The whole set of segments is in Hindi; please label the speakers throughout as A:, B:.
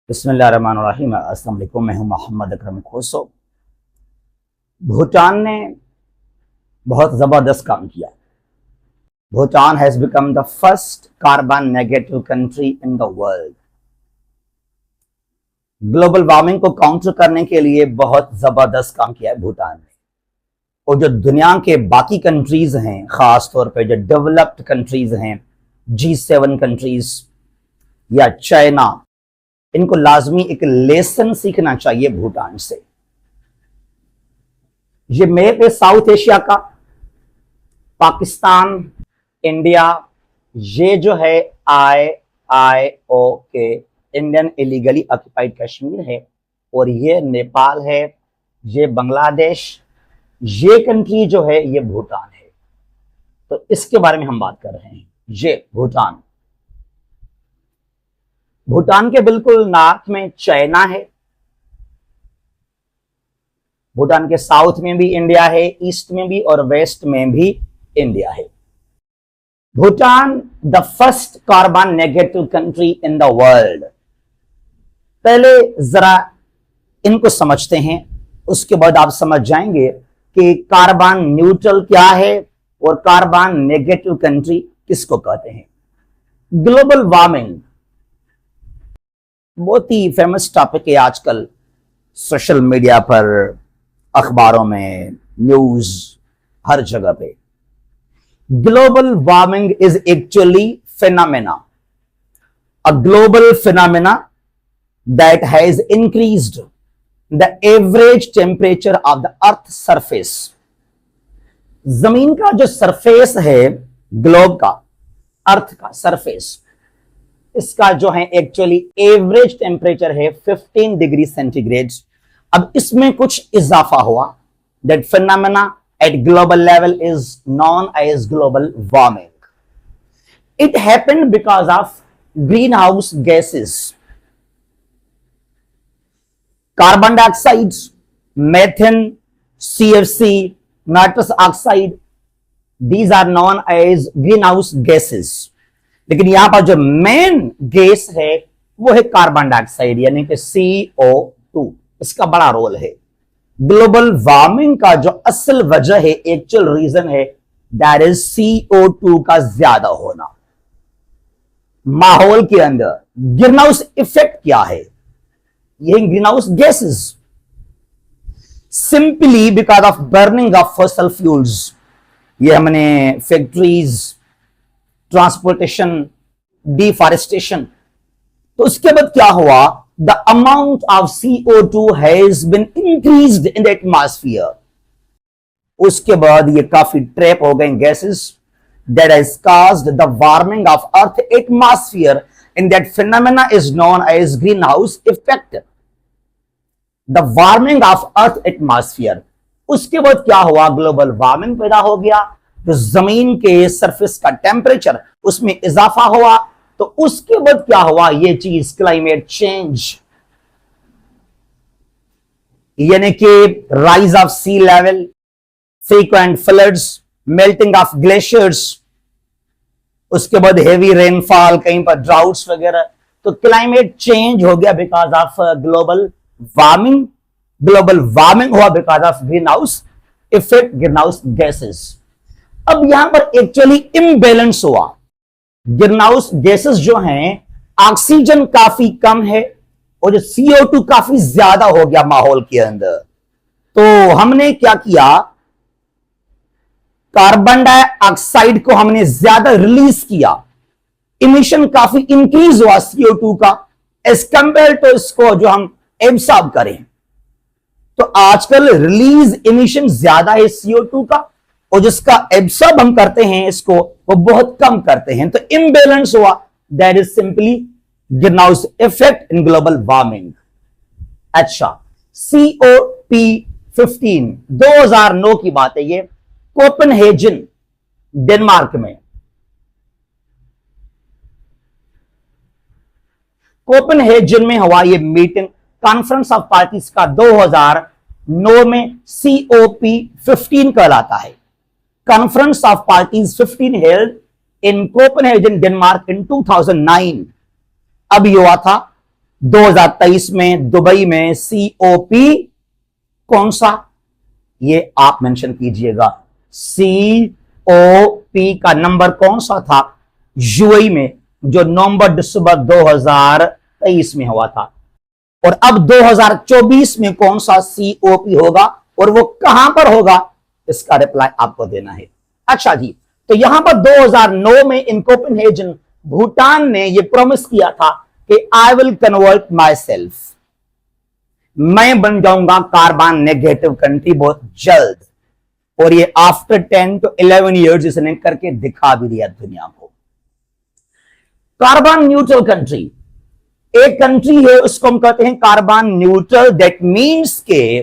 A: बिस्मिल्लाहिर्रहमानिर्रहीम। अस्सलाम वालेकुम। मैं हूं मोहम्मद अकरम खोसो। भूटान ने बहुत ज़बरदस्त काम किया। Bhutan has become the first carbon negative country in the world. Global warming को काउंटर करने के लिए बहुत ज़बरदस्त काम किया है भूटान ने। और जो दुनिया के बाकी कंट्रीज हैं, ख़ास तौर पे जो डेवलप्ड कंट्रीज हैं, G7 कंट्रीज या चाइना, इनको लाजमी एक लेसन सीखना चाहिए भूटान से। ये मैप है साउथ एशिया का, पाकिस्तान, इंडिया, ये जो है IIOK Indian illegally occupied Kashmir है, और ये नेपाल है, ये बांग्लादेश, ये कंट्री जो है ये भूटान है। तो इसके बारे में हम बात कर रहे हैं। ये भूटान, भूटान के बिल्कुल नॉर्थ में चाइना है, भूटान के साउथ में भी इंडिया है, ईस्ट में भी और वेस्ट में भी इंडिया है। Bhutan the first carbon negative country in the world. पहले जरा इनको समझते हैं, उसके बाद आप समझ जाएंगे कि कार्बन न्यूट्रल क्या है और कार्बन नेगेटिव कंट्री किसको कहते हैं। ग्लोबल वार्मिंग बहुत ही फेमस टॉपिक है आजकल, सोशल मीडिया पर, अखबारों में, न्यूज, हर जगह पे। Global warming is actually phenomena, a global phenomena that has increased the average temperature of the earth surface. जमीन का जो सरफेस है, ग्लोब का, अर्थ का सरफेस, इसका जो है एक्चुअली एवरेज टेम्परेचर है 15 डिग्री सेंटीग्रेड। अब इसमें कुछ इजाफा हुआ। That phenomena at global level is known as global warming. It happened because of green house gases, carbon dioxide, methane, CFC, nitrous oxide, these are known as green house gases. लेकिन यहां पर जो मेन गैस है वो है कार्बन डाइऑक्साइड, यानी कि CO2। इसका बड़ा रोल है। ग्लोबल वार्मिंग का जो असल वजह है, एक्चुअल रीजन है, दैट इज CO2 का ज्यादा होना। माहौल के अंदर ग्रीन हाउस इफेक्ट क्या है? ये green house gases, simply because of burning of fossil fuels. ये हमने फैक्ट्रीज, ट्रांसपोर्टेशन, डिफॉरेस्टेशन। तो उसके बाद क्या हुआ? The amount of CO2 has been increased in the atmosphere. उसके बाद ये काफी ट्रैप हो गए gases, that has caused the warming of earth atmosphere, and that phenomena is known as green house effect, the warming of earth atmosphere. उसके बाद क्या हुआ? ग्लोबल वार्मिंग पैदा हो गया। जो जमीन के सरफेस का टेम्परेचर, उसमें इजाफा हुआ। तो उसके बाद क्या हुआ? ये चीज क्लाइमेट चेंज, यानी कि rise of sea level, frequent floods, melting of glaciers, उसके बाद हेवी रेनफॉल, कहीं पर ड्राउट्स वगैरह। तो क्लाइमेट चेंज हो गया because of global warming. Global warming हुआ because of green house effect, green house gases. अब यहां पर एक्चुअली इम्बैलेंस हुआ। ग्रीन हाउस गैसेस जो हैं, ऑक्सीजन काफी कम है और जो CO2 काफी ज्यादा हो गया माहौल के अंदर। तो हमने क्या किया? कार्बन डाइऑक्साइड को हमने ज्यादा रिलीज किया, इमिशन काफी इंक्रीज हुआ CO2 का, एज कंपेयर टू इसको जो हम एब्सॉर्ब करें। तो आजकल रिलीज इमिशन ज्यादा है CO2 का, और जिसका एब्सॉर्ब हम करते हैं इसको, वो बहुत कम करते हैं। तो इम्बैलेंस हुआ। That is simply green house effect in global warming. अच्छा, COP15 2009 की बात है ये, कोपेनहेगन, डेनमार्क में। कोपेनहेगन में हुआ ये मीटिंग, कॉन्फ्रेंस ऑफ पार्टीज का 2009 में। COP15 कहलाता है। Conference of Parties 15 held in Copenhagen, Denmark in 2009। अब ये हुआ था 2023 में दुबई में COP कौन सा, ये आप मेंशन कीजिएगा। COP का नंबर कौन सा था यूएई में, जो नवंबर दिसंबर 2023 में हुआ था। और अब 2024 में कौन सा COP होगा और वो कहां पर होगा, इसका रिप्लाई आपको देना है। अच्छा जी, तो यहां पर 2009 में इन कोपेनहेगन भूटान ने ये प्रॉमिस किया था कि I will convert my self, मैं बन जाऊंगा कार्बन नेगेटिव कंट्री बहुत जल्द। और ये आफ्टर 10 to 11 ईयर्स इसने करके दिखा भी दिया दुनिया को। कार्बन न्यूट्रल कंट्री, एक कंट्री है उसको हम कहते हैं कार्बन न्यूट्रल। दैट मीन्स के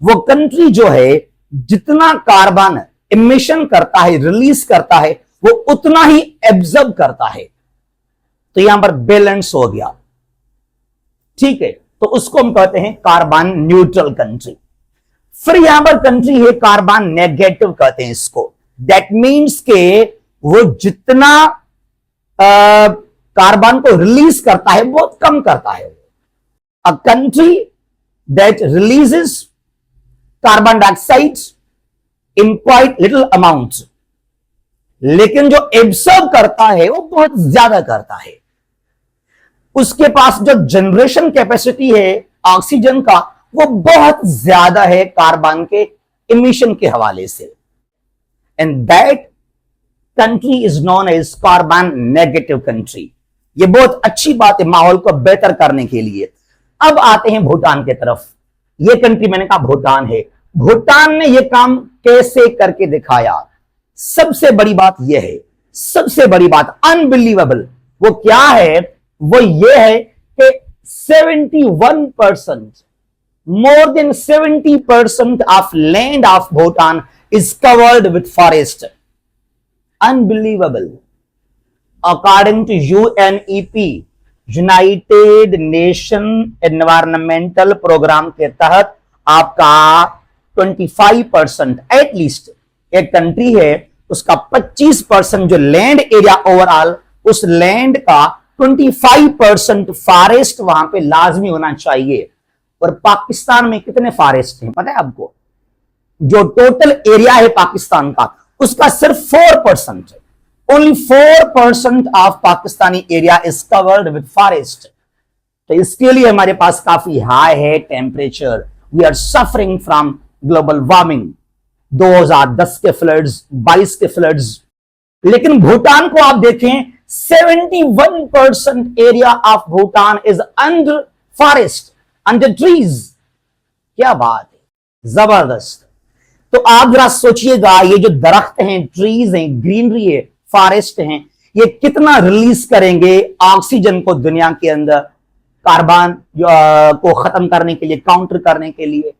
A: वो कंट्री जो है जितना कार्बन इमिशन करता है, रिलीज करता है, वो उतना ही एब्जॉर्ब करता है। तो यहां पर बैलेंस हो गया, ठीक है, तो उसको हम कहते हैं कार्बन न्यूट्रल कंट्री। फिर यहां पर कंट्री है कार्बन नेगेटिव कहते हैं इसको। दैट मीन्स के वो जितना कार्बन को रिलीज करता है बहुत कम करता है। A country that releases carbon dioxide in quite little amount, लेकिन जो एब्सॉर्ब करता है वो बहुत ज्यादा करता है। उसके पास जो जनरेशन कैपेसिटी है ऑक्सीजन का वो बहुत ज्यादा है कार्बन के इमिशन के हवाले से। And that country is known as carbon negative country. ये बहुत अच्छी बात है माहौल को बेहतर करने के लिए। अब आते हैं भूटान की तरफ। ये कंट्री मैंने कहा भूटान है। भूटान ने यह काम कैसे करके दिखाया, सबसे बड़ी बात यह है, सबसे बड़ी बात अनबिलीवेबल वो क्या है, वो ये है कि 71%, more than 70% of land of Bhutan is covered with forest. Unbelievable. According to UNEP, United Nation Environmental Program के तहत आपका 25% एटलीस्ट एक कंट्री है उसका 25% जो लैंड एरिया ओवरऑल, उस लैंड का 25% फॉरेस्ट वहां पे लाजमी होना चाहिए। और पाकिस्तान में कितने फॉरेस्ट हैं पता है आपको? जो टोटल एरिया है पाकिस्तान का उसका सिर्फ 4% है। Only 4% of Pakistani area is covered with forest. तो इसके लिए हमारे पास काफी हाई है temperature. We are suffering from global warming, 2010 के फ्लड्स, 22 के फ्लड्स। लेकिन भूटान को आप देखें 71% area of Bhutan is under forest, under trees. क्या बात है, जबरदस्त। तो आप जरा सोचिएगा ये जो दरख्त हैं, ट्रीज हैं, ग्रीनरी है, फॉरेस्ट हैं, ये कितना रिलीज करेंगे ऑक्सीजन को दुनिया के अंदर, कार्बन को खत्म करने के लिए, काउंटर करने के लिए।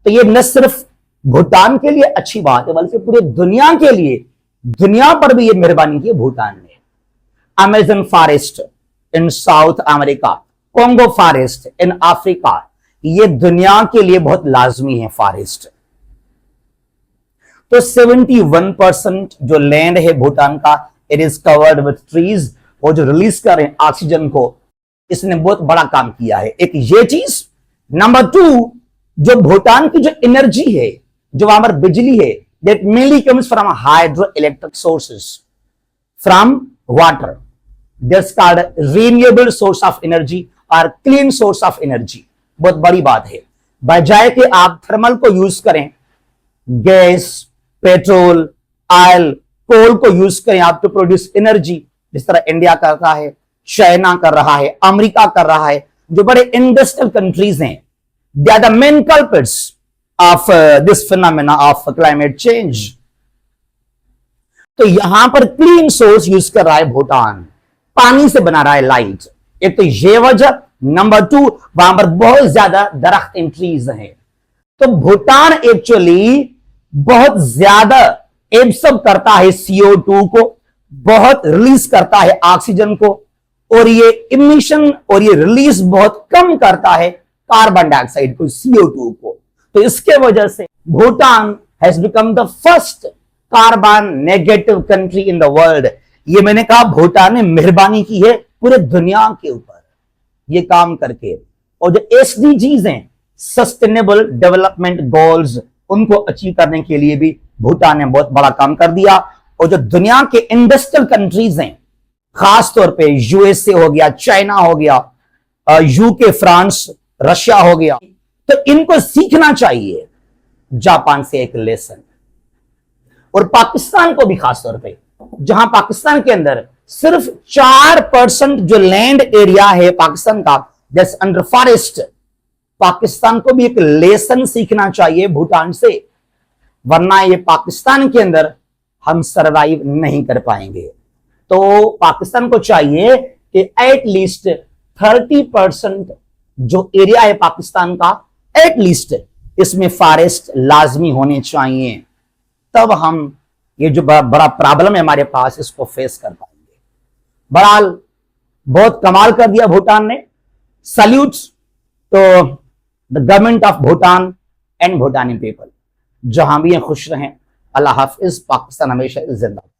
A: तो ये न सिर्फ भूटान के लिए अच्छी बात है बल्कि पूरे दुनिया के लिए, दुनिया पर भी ये मेहरबानी की भूटान ने। Amazon forest in south America, Congo forest in Africa, ये दुनिया के लिए बहुत लाजमी है फॉरेस्ट। तो 71% जो लैंड है भूटान का it is covered with trees. वो जो रिलीज कर रहे हैं ऑक्सीजन को, इसने बहुत बड़ा काम किया है। एक ये चीज। नंबर 2, जो भूटान की जो एनर्जी है, जो वहां पर बिजली है, that mainly comes from hydro electric sources from water. That's called renewable source of energy और क्लीन सोर्स ऑफ एनर्जी। बहुत बड़ी बात है। बजाय कि आप थर्मल को यूज करें, गैस, पेट्रोल, ऑयल, कोल को यूज करें आप टू प्रोड्यूस एनर्जी, जिस तरह इंडिया करता है, चाइना कर रहा है, अमेरिका कर रहा है, जो बड़े इंडस्ट्रियल कंट्रीज हैं, they are the main culprits of this phenomena of climate change. तो यहां पर क्लीन सोर्स यूज कर रहा है भूटान, पानी से बना रहा है लाइट। एक तो ये वजह। नंबर 2, वहां पर बहुत ज्यादा दरख्त एंड ट्रीज हैं। तो भूटान एक्चुअली बहुत ज्यादा एब्सॉर्ब करता है CO2 को, बहुत रिलीज करता है ऑक्सीजन को, और ये इमिशन और ये रिलीज बहुत कम करता है कार्बन डाइऑक्साइड को, CO2 को। तो इसके वजह से Bhutan has become the first carbon negative country in the world. ये मैंने कहा भूटान ने मेहरबानी की है पूरे दुनिया के ऊपर। ये काम करके, और जो SDGs हैं, सस्टेनेबल डेवलपमेंट गोल्स, उनको अचीव करने के लिए भी भूटान ने बहुत बड़ा काम कर दिया। और जो दुनिया के इंडस्ट्रियल कंट्रीज हैं, खासतौर पे USA हो गया, चाइना हो गया, UK, फ्रांस, रशिया हो गया, तो इनको सीखना चाहिए जापान से एक लेसन। और पाकिस्तान को भी खासतौर पे, जहां पाकिस्तान के अंदर सिर्फ 4% जो लैंड एरिया है पाकिस्तान का, दैट्स अंडर फॉरेस्ट, पाकिस्तान को भी एक लेसन सीखना चाहिए भूटान से, वरना ये पाकिस्तान के अंदर हम सरवाइव नहीं कर पाएंगे। तो पाकिस्तान को चाहिए कि एटलीस्ट 30% जो एरिया है पाकिस्तान का, एटलीस्ट इसमें फॉरेस्ट लाजमी होने चाहिए, तब हम ये जो बड़ा प्रॉब्लम है हमारे पास, इसको फेस कर पाएंगे। बहरहाल बहुत कमाल कर दिया भूटान ने। Salutes to the government of Bhutan and Bhutani people. जहां भी खुश रहें। अल्लाह हाफिज। पाकिस्तान हमेशा जिंदाबाद।